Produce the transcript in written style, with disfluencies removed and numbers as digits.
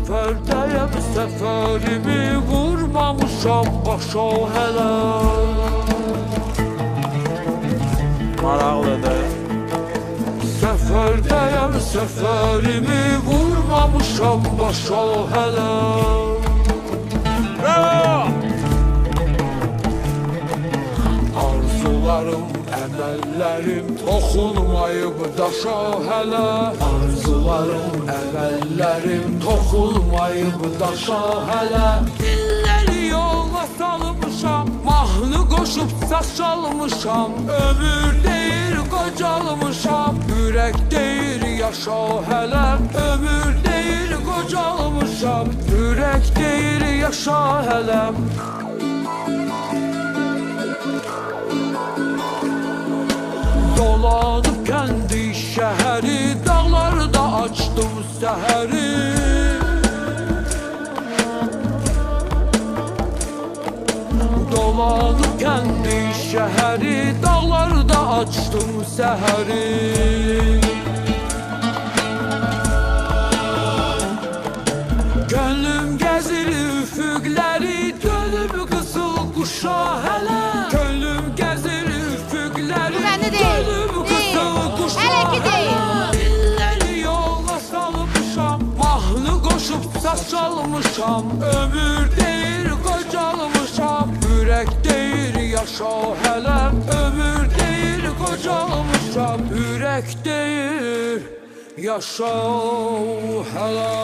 Səfərdəyəm, səfərimi vurmamışam başa hələ. Maraqlıdır. Səfərdəyəm, səfərimi vurmamışam başa hələ. Bravo! Arzularım, əməllərim toxunmayıb daşa hələ. Arzularım, əməllərim toxunmayıb daşa hələ. Dilləri yola salmışam, mahnı qoşub saç almışam. Ömür deyir qocalmışam, ürək deyir yaşa hələ. Ömür deyir qocalmışam, ürək deyir yaşa hələ. Dolanıp kendi şehri, dağlarda açtım seheri. Dolanıp kendi şehri, dağlarda açtım seheri. Gönlüm gezir üfüqləri, dönüb qızıl quşa hələ. Gönlüm gezir üfüqləri, dönüb qızıl quşa hələ. Dilləri yola salmışam, mahnı qoşub saç almışam. Ömür deyir qocalmışam, ürək deyir yaşa hələ. Ömür deyir qocalmışam, ürək deyir yaşa hələ.